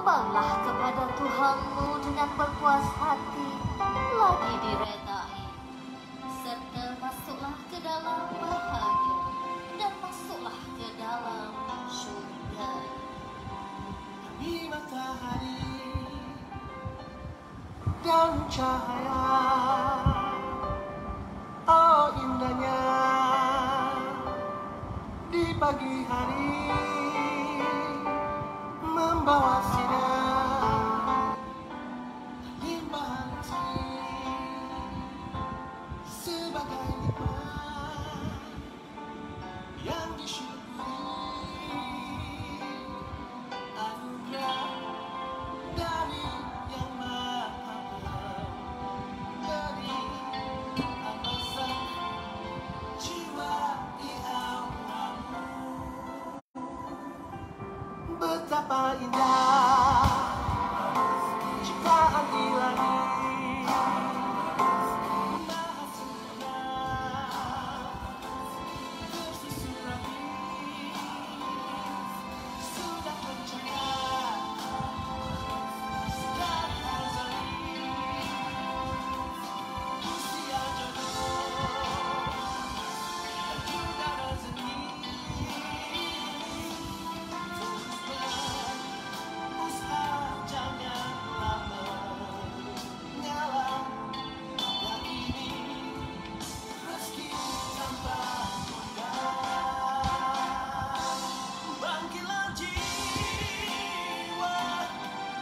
Sembahlah kepada Tuhanmu dengan berpuas hati, lagi diredai, serta masuklah ke dalam bahagia, dan masuklah ke dalam syurga. Demi matahari dan cahaya, oh indahnya di pagi hari, membawa sinar limpahan kasih sebagai nikmat yang disyukuri, anugerah dari Yang Maha Pemberi alasan jiwa di auramu. Betapa indah ciptaan ilahi, maha sempurna, tersusun rapi, sudah mencatat dari azali, usia jodoh dan juga rezeki. Usaha janganlah menyala, yakini rezeki tanpa tunda. Bangkitlah jiwa,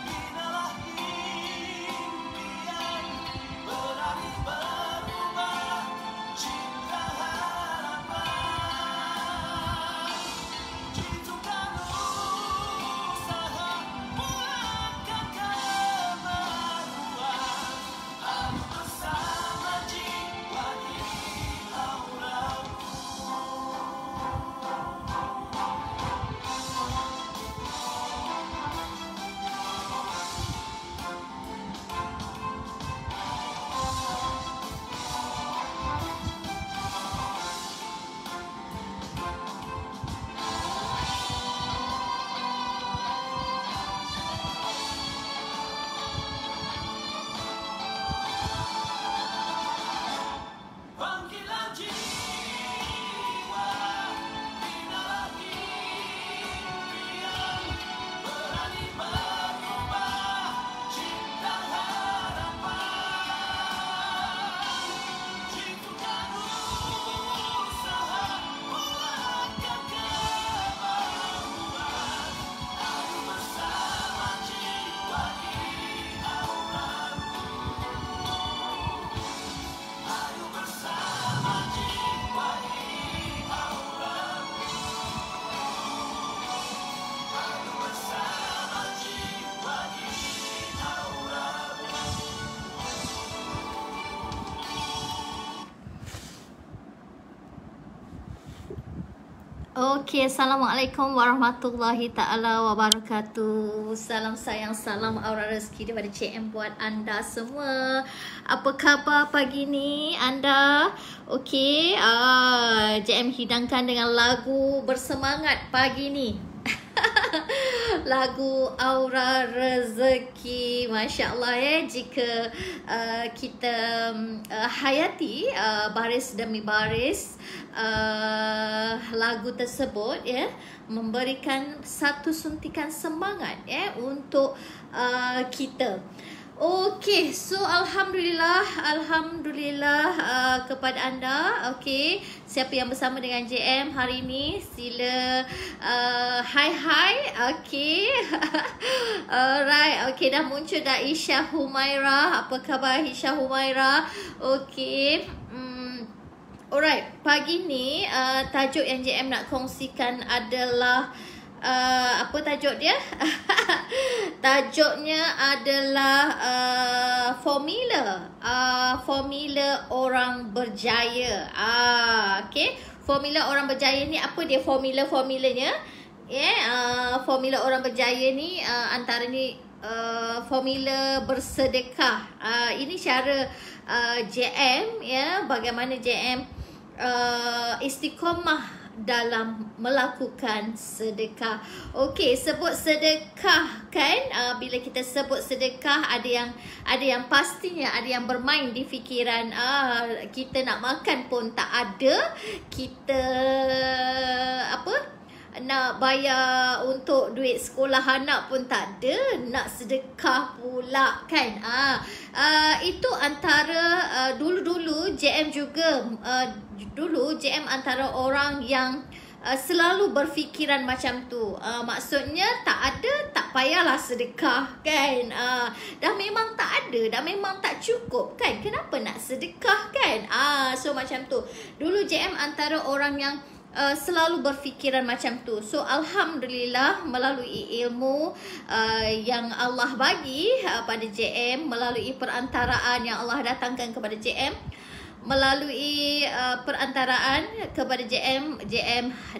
binalah impian, berani berubah, cinta harapan. Jitukan usaha, buatkan kebaruan, ayo bersama jiwa di auramu. Bangkitlah jiwa, binalah impian, berani berubah, cinta harapan. Jitukan usaha, buatkan kebaruan, ayo bersama jiwa di auramu. Ayo bersama jiwa di auramu. Ayo bersama jiwa di auramu. Okey, Assalamualaikum warahmatullahi ta'ala wabarakatuh. Salam sayang, salam aura rezeki daripada CM buat anda semua. Apa khabar pagi ni anda? Okey, JM hidangkan dengan lagu bersemangat pagi ni. Lagu Aura Rezeki, Masya Allah jika kita hayati baris demi baris lagu tersebut memberikan satu suntikan semangat untuk kita. Okey, so Alhamdulillah kepada anda. Okey, siapa yang bersama dengan JM hari ini sila hi. Okey. Alright, okey, dah muncul dah Isha Humaira. Apa khabar Isha Humaira? Okey. Alright, pagi ni tajuk yang JM nak kongsikan adalah apa tajuk dia? Tajuknya adalah formula orang berjaya. Okey, formula orang berjaya ni apa dia formulanya? Formula orang berjaya ni antara ni formula bersedekah. Ini cara JM bagaimana JM istiqamah dalam melakukan sedekah. Okey, sebut sedekah kan, bila kita sebut sedekah ada yang pastinya ada yang bermain di fikiran, kita nak makan pun tak ada, kita nak bayar untuk duit sekolah anak pun tak ada, nak sedekah pula kan. Itu antara dulu-dulu JM juga dulu JM antara orang yang selalu berfikiran macam tu. Maksudnya tak ada, tak payahlah sedekah kan. Dah memang tak ada, dah memang tak cukup kan, kenapa nak sedekah kan. So macam tu. Dulu JM antara orang yang selalu berfikiran macam tu. So alhamdulillah melalui ilmu yang Allah bagi pada JM, melalui perantaraan yang Allah datangkan kepada JM, melalui perantaraan kepada JM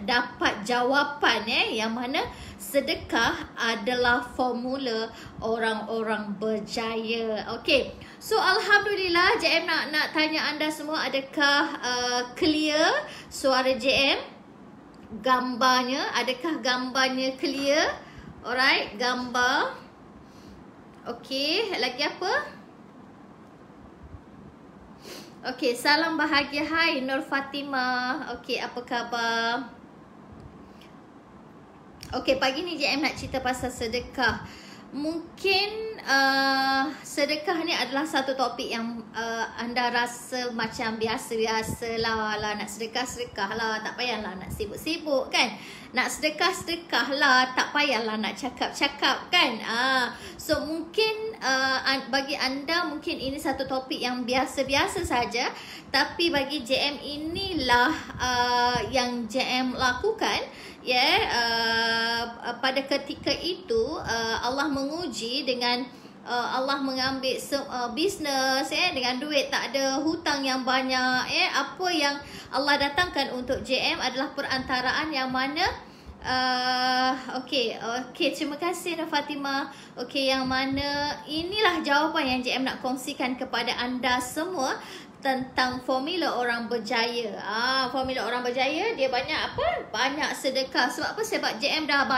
dapat jawapan yang mana sedekah adalah formula orang-orang berjaya. Okey. So alhamdulillah JM nak tanya anda semua, adakah clear suara JM? Gambarnya, adakah gambarnya clear? Alright, gambar. Okey, lagi apa? Okey, salam bahagia. Hai Nur Fatimah. Okey, apa khabar? Okey, pagi ni JM nak cerita pasal sedekah. Mungkin sedekah ni adalah satu topik yang anda rasa macam biasa-biasa lah. Nak sedekah lah, tak payahlah nak sibuk-sibuk kan. Nak sedekah lah, tak payahlah nak cakap-cakap kan. So mungkin bagi anda mungkin ini satu topik yang biasa-biasa saja, tapi bagi JM inilah yang JM lakukan. Pada ketika itu Allah menguji dengan Allah mengambil bisnes dengan duit, tak ada hutang yang banyak. Apa yang Allah datangkan untuk JM adalah perantaraan yang mana Okey, terima kasih Fatimah. Okey, yang mana inilah jawapan yang JM nak kongsikan kepada anda semua tentang formula orang berjaya. Formula orang berjaya, dia banyak apa? Banyak sedekah. Sebab apa? Sebab JM dah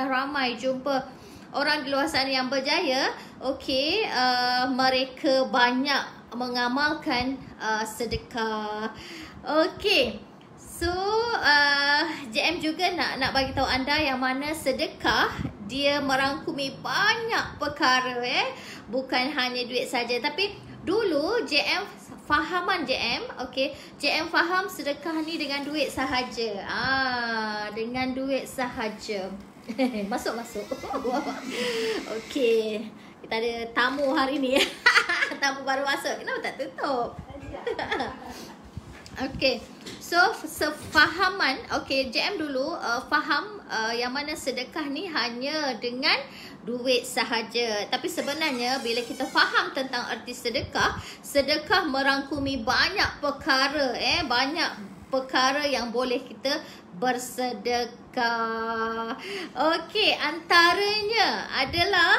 ramai jumpa orang di luar sana yang berjaya. Okey, mereka banyak mengamalkan sedekah. Okey. So, JM juga nak bagi tahu anda yang mana sedekah dia merangkumi banyak perkara bukan hanya duit saja. Tapi dulu fahaman JM, okey, JM faham sedekah ni dengan duit sahaja. Dengan duit sahaja. Masuk. Okey. Kita ada tamu hari ni. Tamu baru masuk. Kenapa tak tutup? Okey. So sefahaman, okey, JM dulu faham yang mana sedekah ni hanya dengan duit sahaja. Tapi sebenarnya bila kita faham tentang arti sedekah, sedekah merangkumi banyak perkara, banyak perkara yang boleh kita bersedekah. Okey, antaranya adalah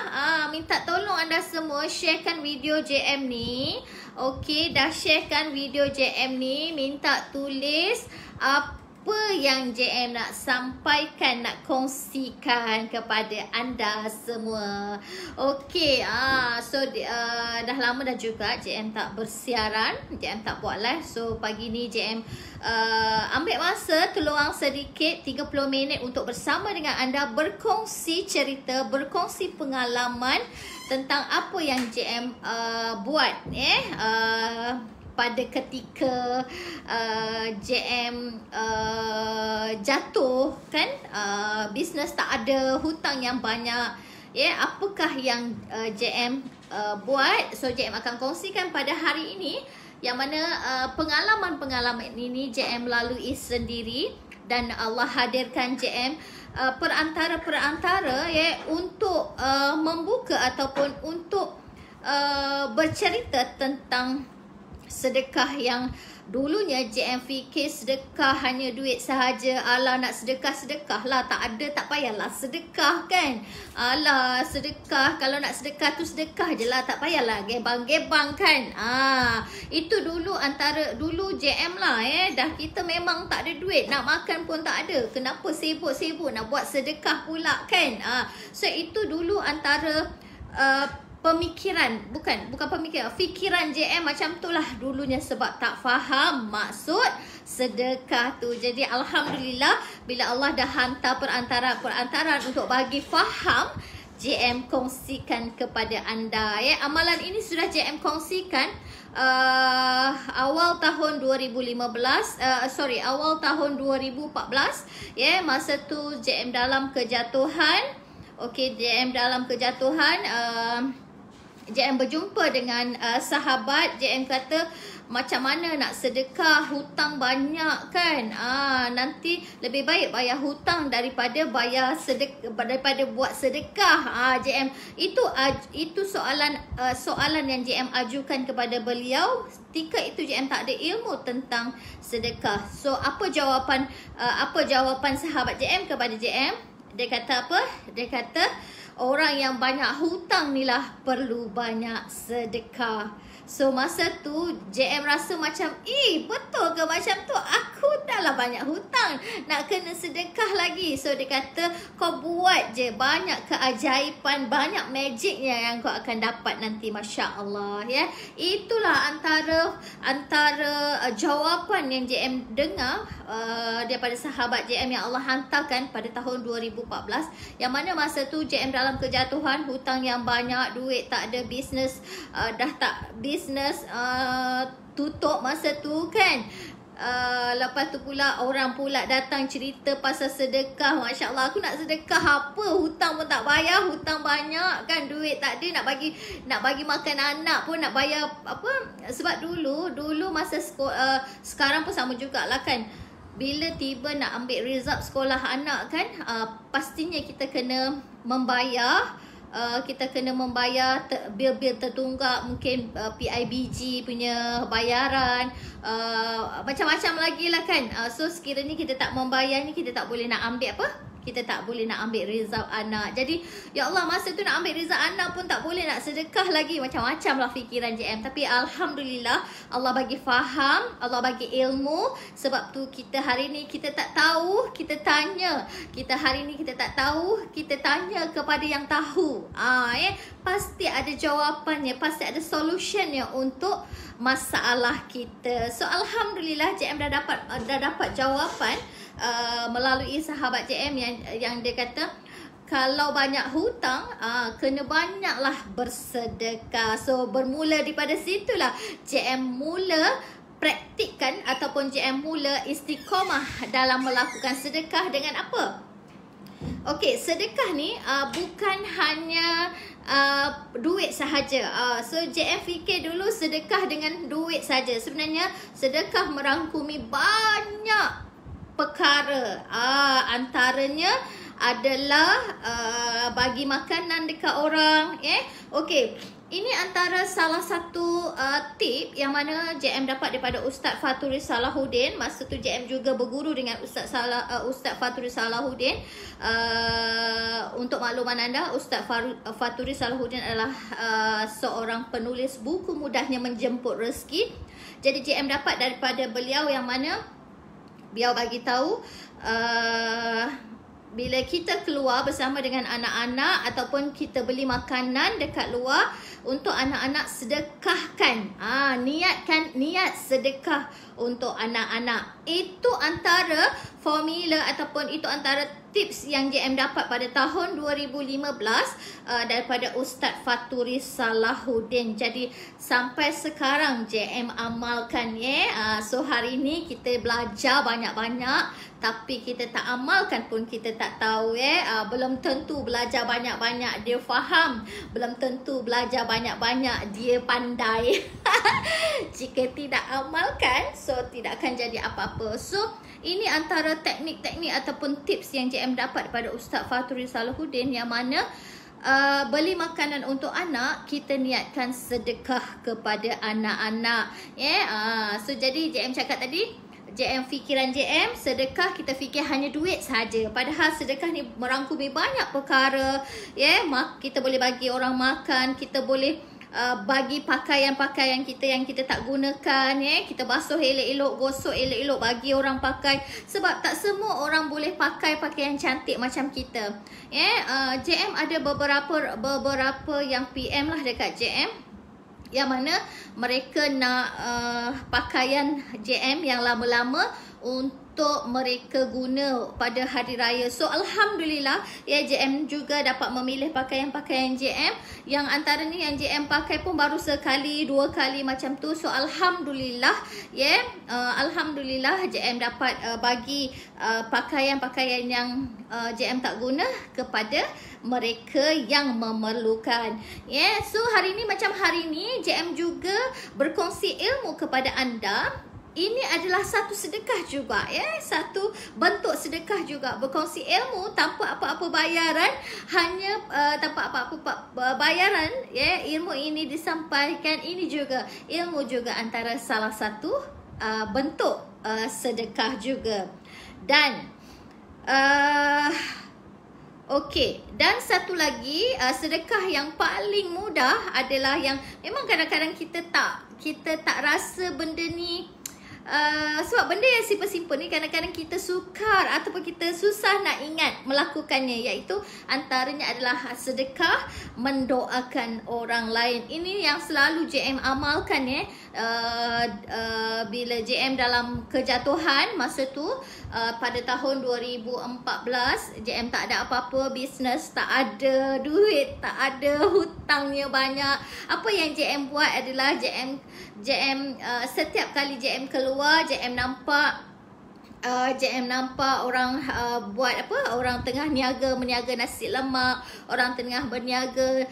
minta tolong anda semua sharekan video JM ni. Okey, dah sharekan video JM ni, minta tulis apa yang JM nak sampaikan, nak kongsikan kepada anda semua. Okey, so dah lama dah juga JM tak bersiaran, JM tak buat live. So pagi ni JM ambil masa terluang sedikit 30 minit untuk bersama dengan anda, berkongsi cerita, berkongsi pengalaman tentang apa yang JM buat pada ketika JM jatuh kan, bisnes tak ada, hutang yang banyak. Apakah yang JM buat? So JM akan kongsikan pada hari ini, yang mana pengalaman-pengalaman ini JM lalui sendiri, dan Allah hadirkan JM perantara-perantara untuk membuka ataupun untuk bercerita tentang sedekah yang Dulunya JM fikir sedekah hanya duit sahaja. Alah, nak sedekah lah, tak ada tak payahlah sedekah kan. Alah, sedekah, kalau nak sedekah tu sedekah je lah, tak payahlah gebang-gebang kan. Itu dulu dulu JM lah dah kita memang tak ada duit, nak makan pun tak ada. Kenapa sibuk-sibuk nak buat sedekah pula kan. So itu dulu antara pemikiran, bukan pemikiran, fikiran JM macam tu lah dulunya, sebab tak faham maksud sedekah tu. Jadi alhamdulillah bila Allah dah hantar perantaraan untuk bagi faham, JM kongsikan kepada anda Amalan ini sudah JM kongsikan awal tahun 2015, awal tahun 2014 masa tu JM dalam kejatuhan. Okey, JM dalam kejatuhan, JM berjumpa dengan sahabat. JM kata, macam mana nak sedekah, hutang banyak kan. Nanti lebih baik bayar hutang daripada daripada buat sedekah. JM itu soalan yang JM ajukan kepada beliau. Ketika itu JM tak ada ilmu tentang sedekah. So apa jawapan sahabat JM kepada JM? Dia kata apa? Dia kata, orang yang banyak hutang ni lah perlu banyak sedekah. So masa tu JM rasa macam, betul ke macam tu? Aku dah lah banyak hutang, nak kena sedekah lagi. So dia kata, kau buat je, banyak keajaiban, banyak magicnya yang kau akan dapat nanti, Masya Allah Itulah antara jawapan yang JM dengar daripada sahabat JM yang Allah hantarkan pada tahun 2014. Yang mana masa tu JM dalam kejatuhan, hutang yang banyak, duit tak ada, bisnes tutup masa tu kan. Lepas tu pula orang pula datang cerita pasal sedekah. Masya Allah, aku nak sedekah apa? Hutang pun tak bayar, hutang banyak kan, duit tak ada, nak bagi makan anak pun nak bayar apa? Sebab dulu masa sekarang pun sama jugalah kan. Bila tiba nak ambil result sekolah anak kan, pastinya kita kena membayar. Bil-bil tertunggak, mungkin PIBG punya bayaran, macam-macam lagi lah kan. So sekiranya kita tak membayar ni, kita tak boleh nak ambil apa? Kita tak boleh nak ambil result anak. Jadi ya Allah, masa tu nak ambil result anak pun tak boleh nak sedekah lagi. Macam-macam lah fikiran JM. Tapi alhamdulillah Allah bagi faham, Allah bagi ilmu. Sebab tu kita hari ni kita tak tahu, kita tanya. Kita hari ni kita tak tahu, kita tanya kepada yang tahu. Pasti ada jawapannya, pasti ada solutionnya untuk masalah kita. So alhamdulillah JM dah dapat jawapan melalui sahabat JM yang dia kata, kalau banyak hutang, kena banyaklah bersedekah. So bermula daripada situlah JM mula praktikkan ataupun JM mula istiqamah dalam melakukan sedekah dengan apa? Okey, sedekah ni bukan hanya duit sahaja. So JM fikir dulu sedekah dengan duit saja. Sebenarnya sedekah merangkumi banyak perkara. Antaranya adalah bagi makanan dekat orang. Okey, ini antara salah satu tip yang mana JM dapat daripada Ustaz Faturi Salahuddin. Masa tu JM juga berguru dengan Ustaz Faturi Salahuddin. Untuk makluman anda, Ustaz Faturi Salahuddin adalah seorang penulis buku Mudahnya Menjemput Rezeki. Jadi JM dapat daripada beliau yang mana beliau bagi tahu, bila kita keluar bersama dengan anak-anak ataupun kita beli makanan dekat luar, untuk anak-anak sedekahkan. Niat sedekah untuk anak-anak. Itu antara formula ataupun itu antara tips yang JM dapat pada tahun 2015 daripada Ustaz Faturi Salahuddin. Jadi sampai sekarang JM amalkan So hari ini kita belajar banyak-banyak, tapi kita tak amalkan pun kita tak tahu belum tentu belajar banyak-banyak dia faham, belum tentu belajar banyak-banyak dia pandai. Jika tidak amalkan, so tidak akan jadi apa-apa. So ini antara teknik-teknik ataupun tips yang JM dapat daripada Ustaz Faturi Salahuddin, yang mana beli makanan untuk anak, kita niatkan sedekah kepada anak-anak. So jadi JM cakap tadi, fikiran JM, sedekah kita fikir hanya duit saja. Padahal sedekah ni merangkumi banyak perkara. Kita boleh bagi orang makan, kita boleh bagi pakaian-pakaian kita yang kita tak gunakan, kita basuh elok-elok, gosok elok-elok, bagi orang pakai. Sebab tak semua orang boleh pakai pakaian cantik macam kita. JM ada beberapa yang PM lah dekat JM, yang mana mereka nak pakaian JM yang lama-lama untuk mereka guna pada hari raya. So Alhamdulillah, JM juga dapat memilih pakaian-pakaian JM yang antaranya yang JM pakai pun baru sekali, 2 kali macam tu. So Alhamdulillah, Alhamdulillah JM dapat bagi pakaian-pakaian yang JM tak guna kepada mereka yang memerlukan. So hari ni macam hari ni JM juga berkongsi ilmu kepada anda. Ini adalah satu sedekah juga, satu bentuk sedekah juga. Berkongsi ilmu tanpa apa-apa bayaran, hanya tanpa apa-apa bayaran. Ilmu ini disampaikan, ini juga ilmu juga antara salah satu bentuk sedekah juga. Dan okey, dan satu lagi sedekah yang paling mudah adalah yang memang kadang-kadang kita tak rasa benda ni. Sebab benda yang simple-simple ni kadang-kadang kita sukar ataupun kita susah nak ingat melakukannya, iaitu antaranya adalah sedekah mendoakan orang lain. Ini yang selalu JM amalkan, bila JM dalam kejatuhan masa tu, pada tahun 2014, JM tak ada apa-apa, bisnes tak ada, duit tak ada, hutangnya banyak. Apa yang JM buat adalah JM setiap kali JM keluar, JM nampak orang buat apa, orang tengah meniaga nasi lemak, orang tengah berniaga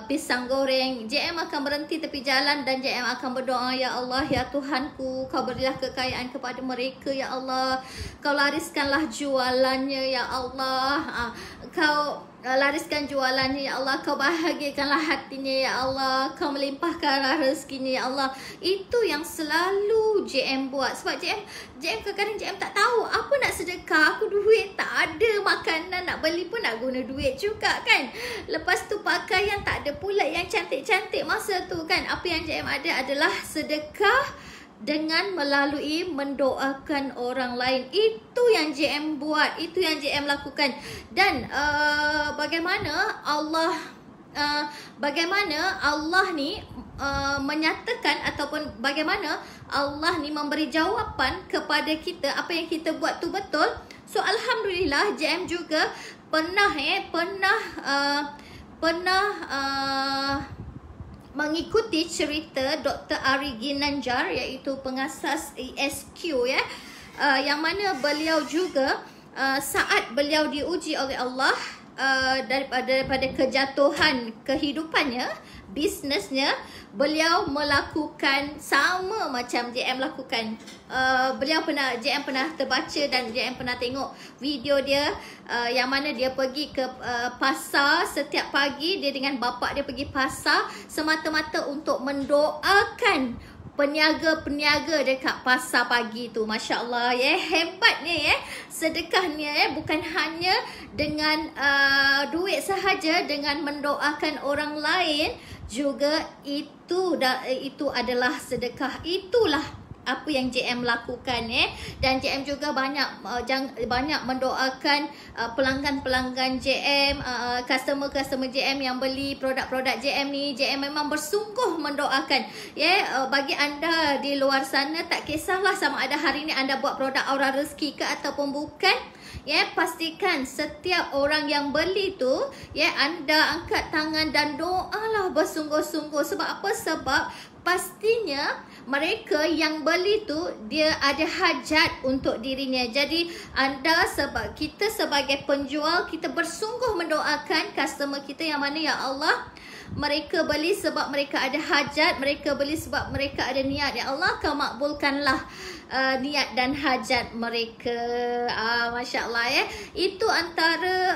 pisang goreng, JM akan berhenti tepi jalan dan JM akan berdoa, ya Allah, ya Tuhanku, kau berilah kekayaan kepada mereka, ya Allah, kau lariskanlah jualannya, ya Allah, kau lariskan jualannya, ya Allah, kau bahagiakanlah hatinya, ya Allah, kau melimpahkanlah rezekinya, ya Allah. Itu yang selalu JM buat. Sebab JM kadang-kadang JM tak tahu apa nak sedekah. Aku duit tak ada, makanan nak beli pun nak guna duit juga kan. Lepas tu pakaian tak ada pula yang cantik-cantik masa tu kan. Apa yang JM ada adalah sedekah dengan melalui mendoakan orang lain. Itu yang JM buat, itu yang JM lakukan. Dan bagaimana Allah ni menyatakan ataupun bagaimana Allah ni memberi jawapan kepada kita, apa yang kita buat tu betul. So Alhamdulillah, JM juga pernah mengikuti cerita Dr. Ari Ginanjar, iaitu pengasas ESQ, yang mana beliau juga saat beliau diuji oleh Allah daripada kejatuhan kehidupannya, bisnesnya, beliau melakukan sama macam JM lakukan. JM pernah terbaca dan JM pernah tengok video dia, yang mana dia pergi ke pasar setiap pagi. Dia dengan bapa dia pergi pasar semata-mata untuk mendoakan peniaga-peniaga dekat pasar pagi tu. Masya Allah, hebatnya sedekahnya, bukan hanya dengan duit sahaja, dengan mendoakan orang lain juga. Itu adalah sedekah. Itulah apa yang JM lakukan, dan JM juga banyak mendoakan pelanggan-pelanggan JM, customer JM yang beli produk-produk JM ni. JM memang bersungguh mendoakan. Bagi anda di luar sana, tak kisahlah sama ada hari ni anda buat produk Aura Rezeki ke ataupun bukan, pastikan setiap orang yang beli tu, anda angkat tangan dan doalah bersungguh-sungguh. Sebab apa? Sebab pastinya mereka yang beli tu, dia ada hajat untuk dirinya. Jadi kita sebagai penjual, kita bersungguh mendoakan customer kita yang mana, ya Allah, mereka beli sebab mereka ada hajat, mereka beli sebab mereka ada niat. Ya Allah, Kau makbulkanlah niat dan hajat mereka. Masya Allah ya. Itu antara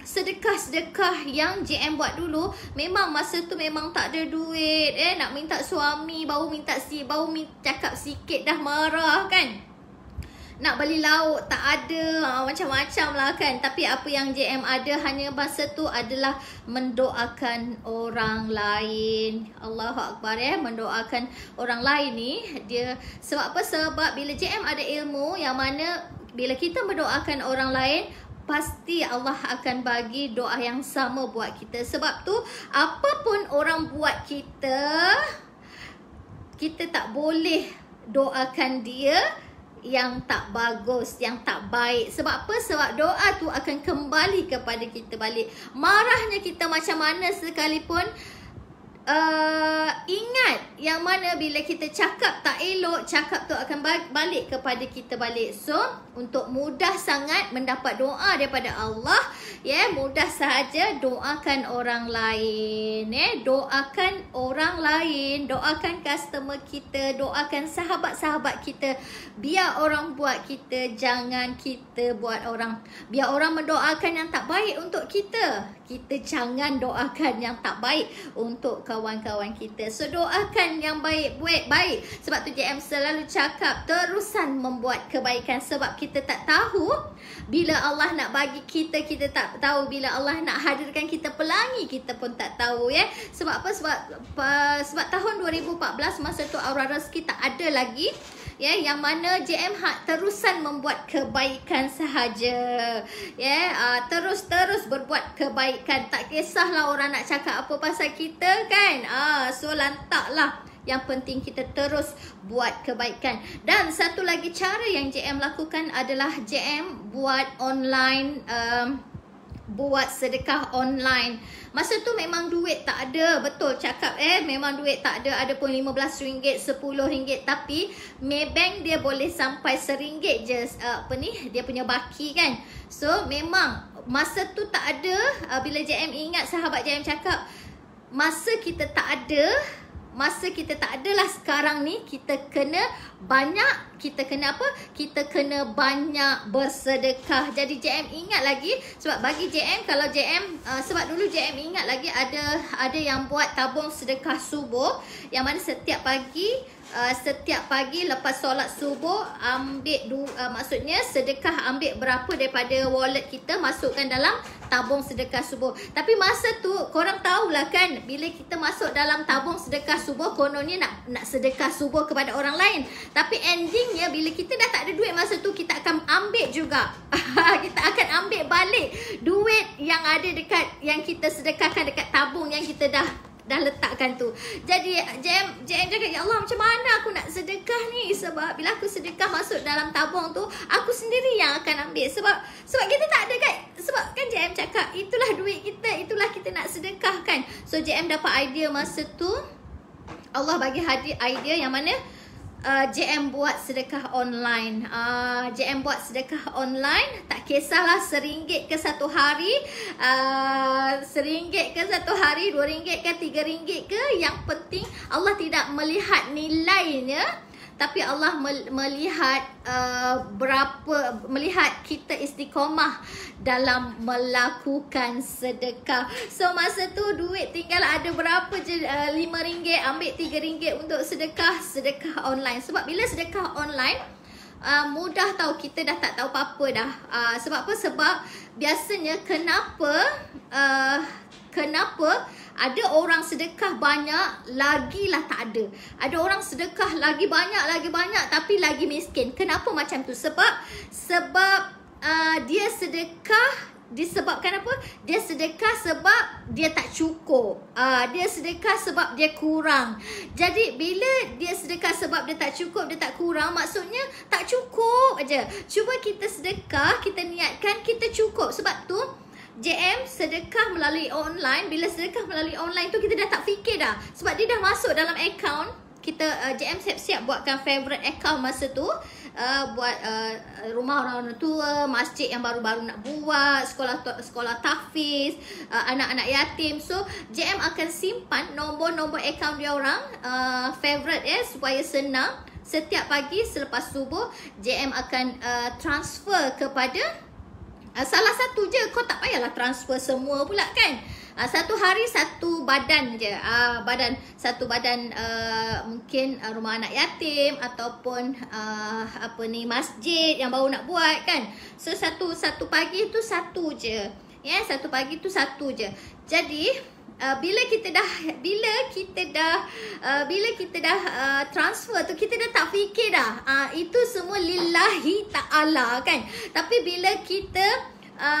sedekah-sedekah yang JM buat dulu. Memang masa tu memang tak ada duit, nak minta suami, baru minta cakap sikit dah marah kan. Nak beli lauk tak ada, macam-macam lah kan. Tapi apa yang JM ada hanya masa tu adalah mendoakan orang lain. Allahu Akbar ya, mendoakan orang lain ni. Dia sebab apa? Sebab bila JM ada ilmu yang mana bila kita mendoakan orang lain, pasti Allah akan bagi doa yang sama buat kita. Sebab tu apapun orang buat kita, kita tak boleh doakan dia yang tak bagus, yang tak baik. Sebab apa? Sebab doa tu akan kembali kepada kita balik. Marahnya kita macam mana sekalipun, ingat yang mana bila kita cakap tak elok, cakap tu akan balik kepada kita balik. So untuk mudah sangat mendapat doa daripada Allah, mudah sahaja doakan orang lain, doakan orang lain, doakan customer kita, doakan sahabat-sahabat kita. Biar orang buat kita, jangan kita buat orang. Biar orang mendoakan yang tak baik untuk kita, kita jangan doakan yang tak baik untuk kawan-kawan kita. So doakan yang baik-baik. Sebab tu JM selalu cakap terusan membuat kebaikan. Sebab kita tak tahu bila Allah nak bagi kita, kita tak tahu. Bila Allah nak hadirkan kita pelangi, kita pun tak tahu ya. Sebab apa? Sebab tahun 2014 masa tu aura rezeki tak ada lagi, yang mana JM terusan membuat kebaikan sahaja. Terus berbuat kebaikan. Tak kisahlah orang nak cakap apa pasal kita kan. So lantaklah. Yang penting kita terus buat kebaikan. Dan satu lagi cara yang JM lakukan adalah JM buat online, buat sedekah online. Masa tu memang duit tak ada. Betul cakap memang duit tak ada. Ada pun RM15, RM10. Tapi Maybank dia boleh sampai RM1 je dia punya baki kan. So memang masa tu tak ada. Bila JM ingat sahabat JM cakap, masa kita tak adalah sekarang ni, kita kena banyak, kita kena apa? Kita kena banyak bersedekah. Jadi JM ingat lagi, sebab bagi JM, kalau JM sebab dulu JM ingat lagi ada yang buat tabung sedekah subuh, yang mana setiap pagi lepas solat subuh ambil maksudnya sedekah, ambil berapa daripada wallet kita, masukkan dalam tabung sedekah subuh. Tapi masa tu korang tahulah kan, bila kita masuk dalam tabung sedekah subuh, kononnya nak sedekah subuh kepada orang lain. Tapi endingnya bila kita dah tak ada duit masa tu, kita akan ambil juga. Kita akan ambil balik duit yang ada dekat, yang kita sedekahkan dekat tabung yang kita dah letakkan tu. Jadi JM cakap, ya Allah, macam mana aku nak sedekah ni? Sebab bila aku sedekah masuk dalam tabung tu, aku sendiri yang akan ambil. Sebab kita tak ada kan. Sebab kan JM cakap, itulah duit kita, itulah kita nak sedekah kan. So JM dapat idea masa tu, Allah bagi idea yang mana JM buat sedekah online. JM buat sedekah online, tak kisahlah RM1 ke satu hari, RM1 ke satu hari, RM2 ke RM3 ke. Yang penting Allah tidak melihat nilainya, tapi Allah melihat melihat kita istiqomah dalam melakukan sedekah. So masa tu duit tinggal ada berapa je, RM5, ambil RM3 untuk sedekah online. Sebab bila sedekah online, mudah tahu, kita dah tak tahu apa-apa dah. Sebab apa? Sebab biasanya kenapa ada orang sedekah banyak, lagilah tak ada. Ada orang sedekah lagi banyak, tapi lagi miskin. Kenapa macam tu? Sebab dia sedekah disebabkan apa? Dia sedekah sebab dia tak cukup. Dia sedekah sebab dia kurang. Jadi bila dia sedekah sebab dia tak cukup, dia tak kurang, maksudnya tak cukup aja. Cuba kita sedekah, kita niatkan kita cukup. Sebab tu JM sedekah melalui online. Bila sedekah melalui online tu, kita dah tak fikir dah. Sebab dia dah masuk dalam akaun kita. JM siap-siap buatkan favorite account masa tu. buat rumah orang tua, masjid yang baru-baru nak buat, sekolah tahfiz, anak-anak yatim. So JM akan simpan nombor-nombor akaun dia orang, favorite supaya senang. Setiap pagi selepas subuh JM akan transfer kepada salah satu je. Kau tak payahlah transfer semua pula kan. Satu hari satu badan je. Satu badan mungkin rumah anak yatim ataupun masjid yang baru nak buat kan. So satu pagi tu satu je. Satu pagi tu satu je. Jadi bila kita dah transfer tu, kita dah tak fikir dah. Itu semua lillahi ta'ala kan. Tapi bila kita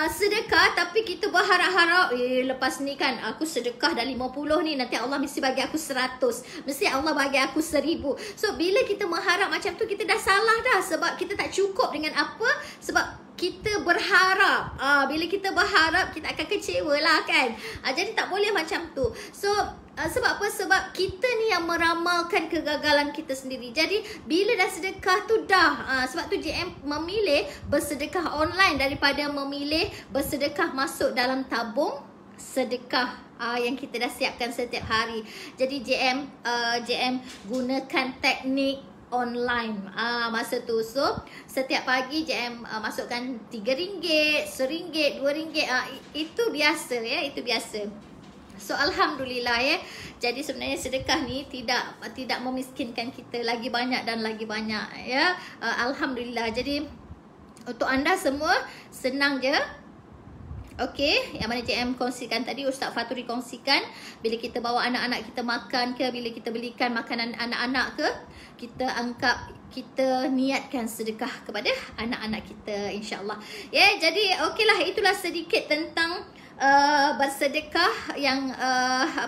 sedekah, tapi kita berharap-harap lepas ni kan aku sedekah dah 50 ni, nanti Allah mesti bagi aku 100, mesti Allah bagi aku 1000. So bila kita mengharap macam tu, kita dah salah dah. Sebab kita tak cukup dengan apa, sebab kita berharap. Bila kita berharap, kita akan kecewa lah kan. Jadi tak boleh macam tu. So sebab apa? Sebab kita ni yang meramalkan kegagalan kita sendiri. Jadi bila dah sedekah tu dah, sebab tu JM memilih bersedekah online daripada memilih bersedekah masuk dalam tabung sedekah yang kita dah siapkan setiap hari. Jadi JM gunakan teknik online masa tu. So setiap pagi JM masukkan RM3, RM1, RM2. Itu biasa itu biasa. So alhamdulillah Jadi sebenarnya sedekah ni tidak memiskinkan kita lagi banyak dan lagi banyak alhamdulillah. Jadi untuk anda semua senang je. Okey, yang mana JM kongsikan tadi, Ustaz Faturi kongsikan, bila kita bawa anak-anak kita makan ke, bila kita belikan makanan anak-anak ke, kita niatkan sedekah kepada anak-anak kita, insya-Allah. Jadi okeylah, itulah sedikit tentang bersedekah yang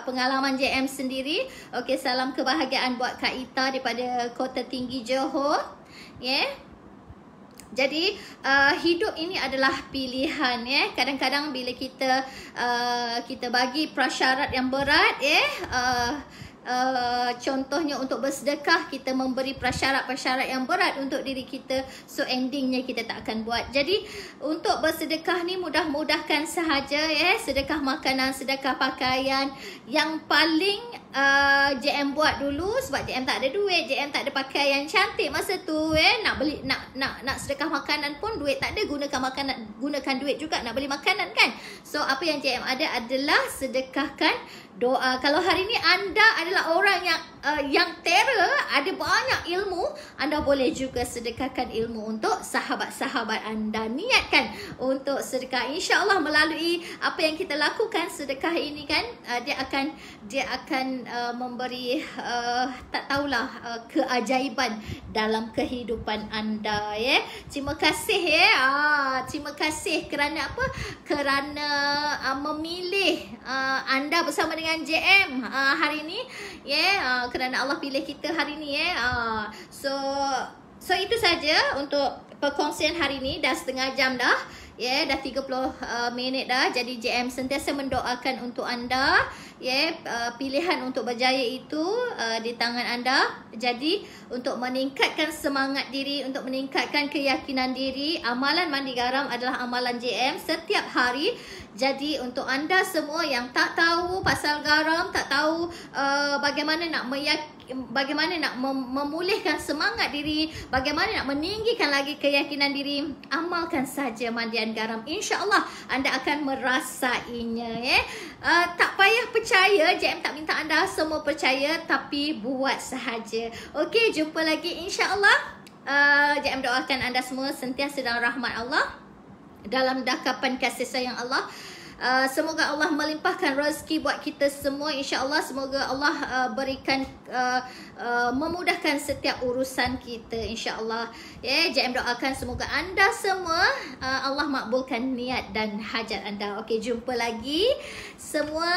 pengalaman JM sendiri. Okey, salam kebahagiaan buat Kak Ita daripada Kota Tinggi Johor. Jadi hidup ini adalah pilihan Kadang-kadang bila kita bagi prasyarat yang berat contohnya untuk bersedekah, kita memberi prasyarat-prasyarat yang berat untuk diri kita. So endingnya kita tak akan buat. Jadi untuk bersedekah ni mudah-mudahkan sahaja sedekah makanan, sedekah pakaian. Yang paling JM buat dulu, sebab JM tak ada duit, JM tak ada pakaian cantik masa tu nak beli, nak sedekah makanan pun duit tak ada, gunakan duit juga nak beli makanan kan. So apa yang JM ada adalah sedekahkan doa. Kalau hari ni anda adalah orang yang terror, ada banyak ilmu, anda boleh juga sedekahkan ilmu untuk sahabat-sahabat anda. Niatkan untuk sedekah, insya-Allah melalui apa yang kita lakukan sedekah ini kan, dia akan memberi tak tahulah keajaiban dalam kehidupan anda Terima kasih terima kasih kerana apa? Kerana memilih anda bersama dengan JM hari ini kerana Allah pilih kita hari ini so itu saja untuk perkongsian hari ini. Dah setengah jam dah dah 30 minit dah. Jadi JM sentiasa mendoakan untuk anda pilihan untuk berjaya itu di tangan anda. Jadi untuk meningkatkan semangat diri, untuk meningkatkan keyakinan diri, amalan mandi garam adalah amalan JM setiap hari. Jadi untuk anda semua yang tak tahu pasal garam, tak tahu bagaimana nak memulihkan semangat diri, bagaimana nak meninggikan lagi keyakinan diri, amalkan saja mandian garam. InsyaAllah anda akan merasainya tak payah percaya, JM tak minta anda semua percaya, tapi buat sahaja. Okey, jumpa lagi insyaAllah. JM doakan anda semua sentiasa dalam rahmat Allah, dalam dakapan kasih sayang Allah. Semoga Allah melimpahkan rezeki buat kita semua, insya-Allah. Semoga Allah berikan memudahkan setiap urusan kita, insya-Allah. JM doakan semoga anda semua Allah makbulkan niat dan hajat anda. Okey, jumpa lagi semua.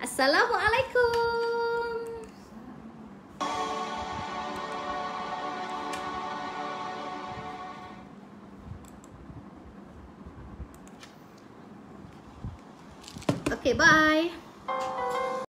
Assalamualaikum. Okay, bye.